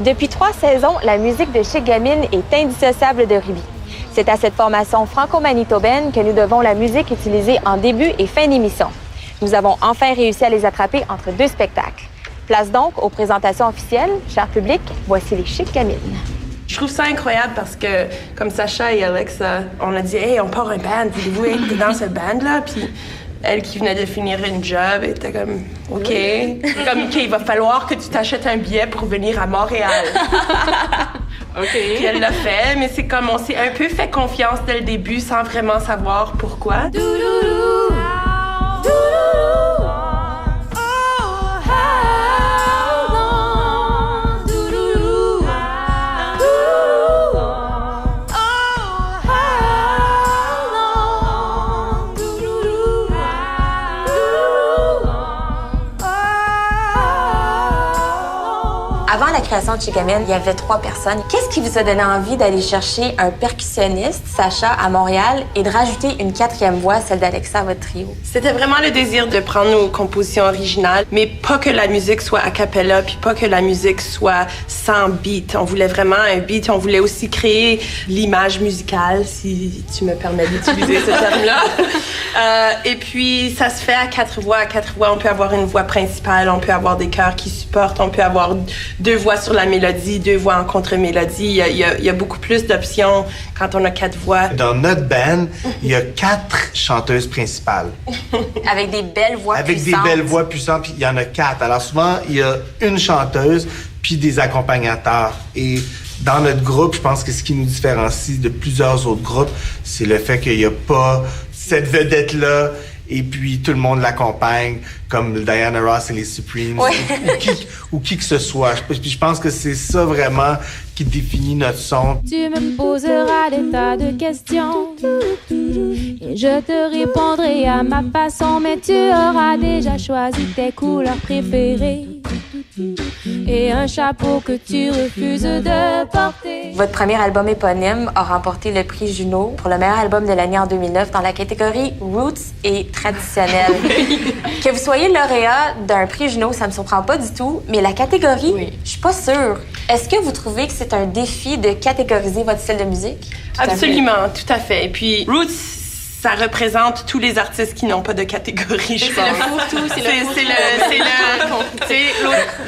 Depuis 3 saisons, la musique de Chic Gamine est indissociable de Ruby. C'est à cette formation franco-manitobaine que nous devons la musique utilisée en début et fin d'émission. Nous avons enfin réussi à les attraper entre 2 spectacles. Place donc aux présentations officielles. Cher public, voici les Chic Gamines. Je trouve ça incroyable parce que, comme Sacha et Alexa, on a dit « Hey, on part un band, voulez-vous être dans ce band-là? » Puis elle qui venait de finir une job était comme « OK. » Comme « OK, il va falloir que tu t'achètes un billet pour venir à Montréal. » OK. Puis elle l'a fait, mais c'est comme on s'est un peu fait confiance dès le début sans vraiment savoir pourquoi. Avant la création de Chic Gamine, il y avait 3 personnes. Qu'est-ce qui vous a donné envie d'aller chercher un percussionniste, Sacha, à Montréal, et de rajouter une 4e voix, celle d'Alexa, à votre trio? C'était vraiment le désir de prendre nos compositions originales, mais pas que la musique soit a cappella, puis pas que la musique soit sans beat. On voulait vraiment un beat, on voulait aussi créer l'image musicale, si tu me permets d'utiliser ce terme-là. Et puis, ça se fait à 4 voix. À 4 voix, on peut avoir une voix principale, on peut avoir des chœurs qui supportent, on peut avoir 2 voix sur la mélodie, 2 voix en contre-mélodie. Il y a beaucoup plus d'options quand on a 4 voix. Dans notre band, il y a 4 chanteuses principales. Avec des belles voix puissantes. Avec des belles voix puissantes, puis il y en a 4. Alors souvent, il y a une chanteuse, puis des accompagnateurs. Et dans notre groupe, je pense que ce qui nous différencie de plusieurs autres groupes, c'est le fait qu'il n'y a pas cette vedette-là, et puis tout le monde l'accompagne, comme Diana Ross et les Supremes, ouais. ou qui que ce soit. Puis je pense que c'est ça vraiment qui définit notre son. Tu me poseras des tas de questions et je te répondrai à ma façon, mais tu auras déjà choisi tes couleurs préférées et un chapeau que tu refuses de porter. Votre premier album éponyme a remporté le prix Juno pour le meilleur album de l'année en 2009 dans la catégorie Roots et traditionnel. Que vous soyez lauréat d'un prix Juno, ça me surprend pas du tout, mais la catégorie, oui. Je suis pas sûre. Est-ce que vous trouvez que c'est un défi de catégoriser votre style de musique? Absolument, tout à fait. Et puis, Roots, ça représente tous les artistes qui n'ont pas de catégorie, je pense. C'est le fourre-tout, c'est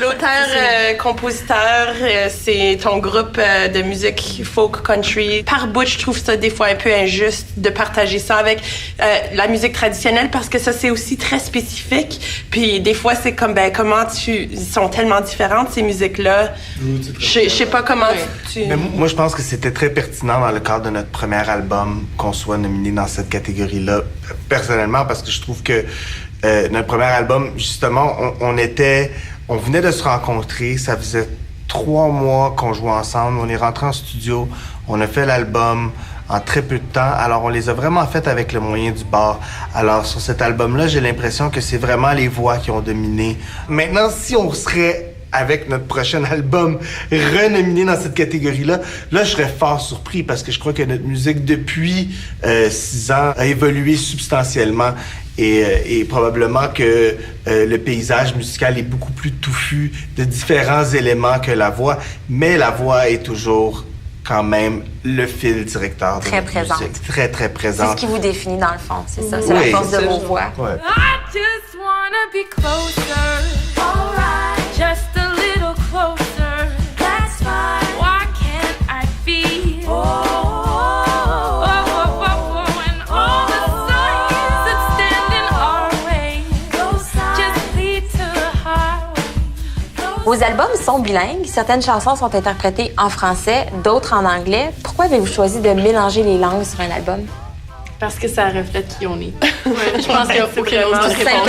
l'auteur-compositeur, c'est ton groupe de musique folk country. Par bout, je trouve ça des fois un peu injuste de partager ça avec la musique traditionnelle parce que ça, c'est aussi très spécifique. Puis des fois, c'est comme, comment ils sont tellement différentes, ces musiques-là. Je sais pas comment tu... Mais moi, je pense que c'était très pertinent dans le cadre de notre premier album qu'on soit nominé dans cette catégorie-là, personnellement, parce que je trouve que notre premier album, justement, on venait de se rencontrer, ça faisait 3 mois qu'on jouait ensemble, on est rentré en studio, on a fait l'album en très peu de temps, alors on les a vraiment fait avec le moyen du bord. Alors sur cet album-là, j'ai l'impression que c'est vraiment les voix qui ont dominé. Maintenant, si on serait avec notre prochain album renominé dans cette catégorie-là, là, je serais fort surpris parce que je crois que notre musique, depuis 6 ans, a évolué substantiellement et probablement que le paysage musical est beaucoup plus touffu de différents éléments que la voix, mais la voix est toujours quand même le fil directeur de notre musique. Très, très présente. C'est ce qui vous définit dans le fond, c'est ça, c'est la force de vos voix. Ouais. I just wanna be closer, all right, just a little closer, that's fine, why can't I feel, and all the signs that stand in our way, just lead to the highway. Vos albums sont bilingues, certaines chansons sont interprétées en français, d'autres en anglais. Pourquoi avez-vous choisi de mélanger les langues sur un album? Parce que ça reflète qui on est. Ouais, je pense qu'il n'y a aucune autre réponse.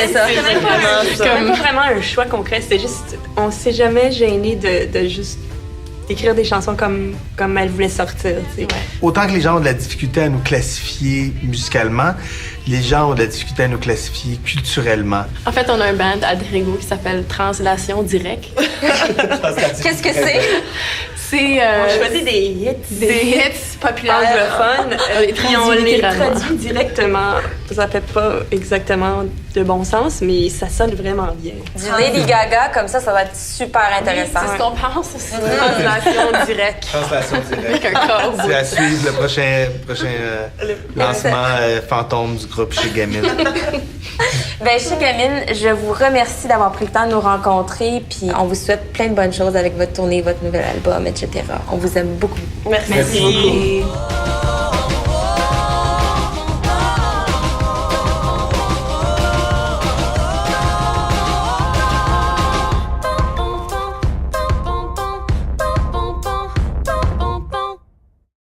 C'est comme pas vraiment un choix concret, c'est juste, on s'est jamais gêné de juste d'écrire des chansons comme elles voulaient sortir. Ouais. Autant que les gens ont de la difficulté à nous classifier musicalement, les gens ont de la difficulté à nous classifier culturellement. En fait, on a un band à Drigo qui s'appelle Translation Direct. Qu'est-ce que c'est? On choisit des hits. populaires anglophones, puis on les traduit directement. Ça fait pas exactement de bon sens, mais ça sonne vraiment bien. Du Lady Gaga, comme ça va être super intéressant. C'est ce qu'on pense aussi. Translation directe. Translation directe. Avec un corps. C'est à suivre le prochain lancement fantôme du groupe Chez Gamine. Ben, chez Gamine, je vous remercie d'avoir pris le temps de nous rencontrer, puis on vous souhaite plein de bonnes choses avec votre tournée, votre nouvel album, etc. On vous aime beaucoup. Merci beaucoup.